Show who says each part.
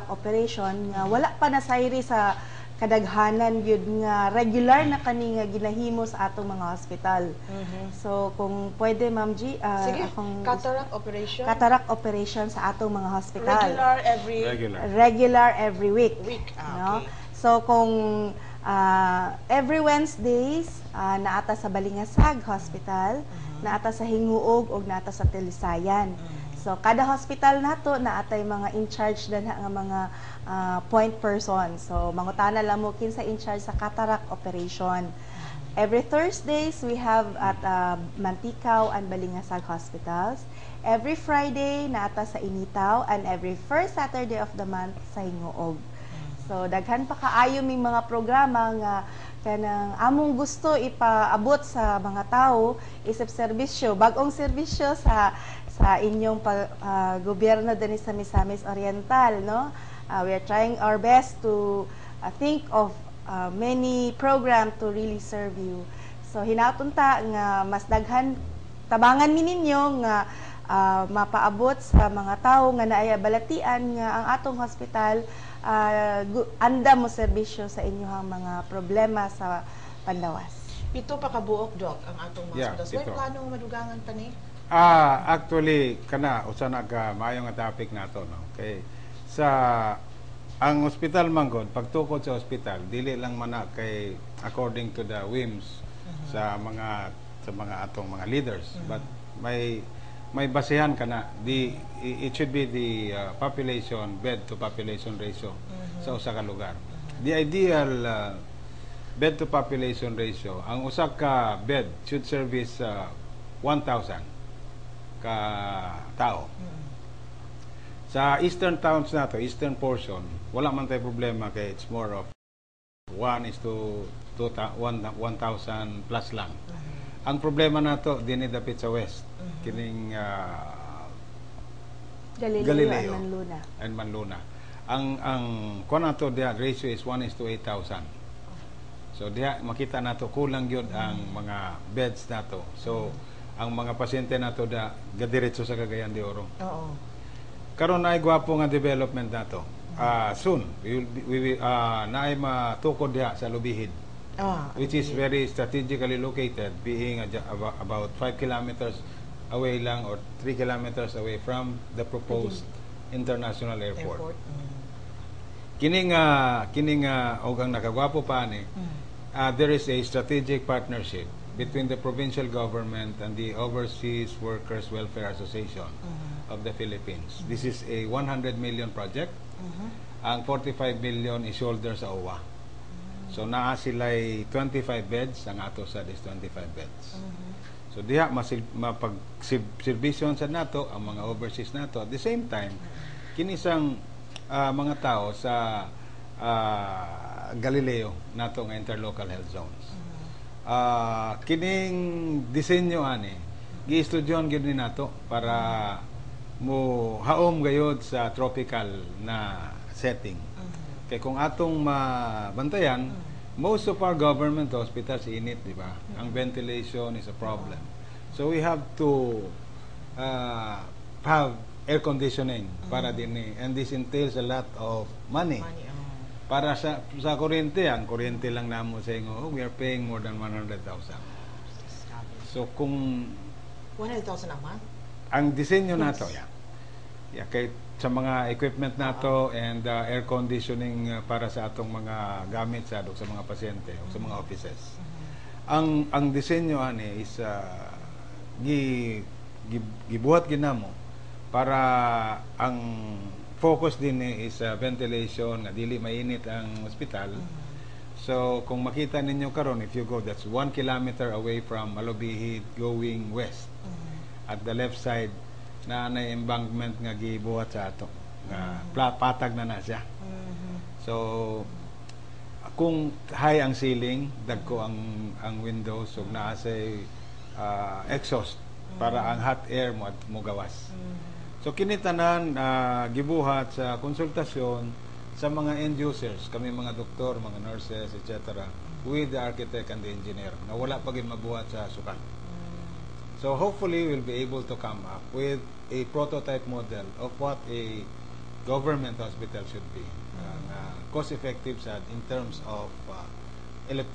Speaker 1: operation nga wala pa na sayri sa kadaghanan yun nga regular na kani nga ginahimo sa atong mga hospital. So kung pwede Ma'am G,
Speaker 2: Sige,
Speaker 1: akong
Speaker 2: cataract
Speaker 1: operation sa atong mga hospital.
Speaker 2: Regular
Speaker 1: every week. No?
Speaker 2: Okay.
Speaker 1: So kung every Wednesdays naata sa Balingasag Hospital, naata sa Hinguog ug naata sa Tilisayan. So kada hospital nato naatay mga in charge na nga mga point person. So mangutana lang mo kinsa in charge sa cataract operation. Every Thursdays we have at Manticaw and Balingasag hospitals. Every Friday naata sa Initaw, and every first Saturday of the month sa Hinguog. So daghan pa kaayo may mga programa nga kanang among gusto ipaabot sa mga tao isip serbisyo, bagong serbisyo sa inyong gobyerno din sa Misamis Oriental, no? We are trying our best to think of many program to really serve you. So hinatunta nga mas daghan tabangan mi ninyo nga mapaabot sa mga tao nga naay balatian nga ang atong hospital anda mo serbisyo sa inyong mga problema sa pandawas.
Speaker 2: Pito pa kabuok, Doc, ang atong mga hospitals. May plano madugangan pa ni?
Speaker 3: Actually, kana usa naga maayo nga topic nato, no. Okay. Sa ang hospital manggod, pagtukod sa hospital, dili lang man kay according to the whims sa mga atong mga leaders, but may basehan kana it should be the population bed to population ratio sa usa ka lugar. The ideal bed to population ratio, ang usa ka bed should service 1,000 ka tao. Sa eastern towns nato, eastern portion, wala man tay problema kay it's more of 1:1,000 plus lang. Ang problema nato dinhi dapit sa west, kining Galileo and Manluna. Ang kuan nato dia ratio is 1:8,000. So diha makita nato kulang gyud ang mga beds nato. So ang mga pasyente nato da gadiretso sa Cagayan de Oro. Karon naay gwapo nga development nato. Soon we will naay matukod diha sa Lubihid. Which is very strategically located, being about 5 kilometers away lang or 3 kilometers away from the proposed international airport. Kining og ang nakagwapo pa ni, there is a strategic partnership between the provincial government and the Overseas Workers Welfare Association of the Philippines. This is a 100 million project. Ang 45 million is shoulder sa OWA. So naa sila'y 25 beds, ang ato sa is 25 beds. So diha mapag-servisyon sa nato ang mga overseas nato. At the same time, kinisang mga tao sa Galileo nato nga interlocal health zones. Kining disenyo ani gi-estudyon gyud ni nato para mo haom gayod sa tropical na setting. Kay kung atong mabantayan, most of our government hospitals init, di ba? Ang ventilation is a problem. So we have to have air conditioning para din, and this entails a lot of money. Para sa kuryente, ang kuryente lang namo sa inyo, we are paying more than 100,000. So kung
Speaker 2: 100,000 a month?
Speaker 3: Ang disenyo nato, kay sa mga equipment nato and air conditioning para sa atong mga gamit sa mga pasyente o sa mga offices. Ang disenyo ani is gibuhat ginamo para ang focus din is ventilation, nga dili mainit ang ospital. So kung makita ninyo karon, if you go, that's 1 kilometer away from Malubihid going west. At the left side na embankment nga gibuhat sa ato nga patag na siya. So kung high ang ceiling, dagko ang windows, so naa say exhaust para ang hot air mo gawas. So kini tanan gibuhat sa konsultasyon sa mga end users, kami mga doktor, mga nurses, etc., with the architect and the engineer na wala pa gid mabuhat sa sukat. So hopefully we'll be able to come up with a prototype model of what a government hospital should be cost effective in terms of electricity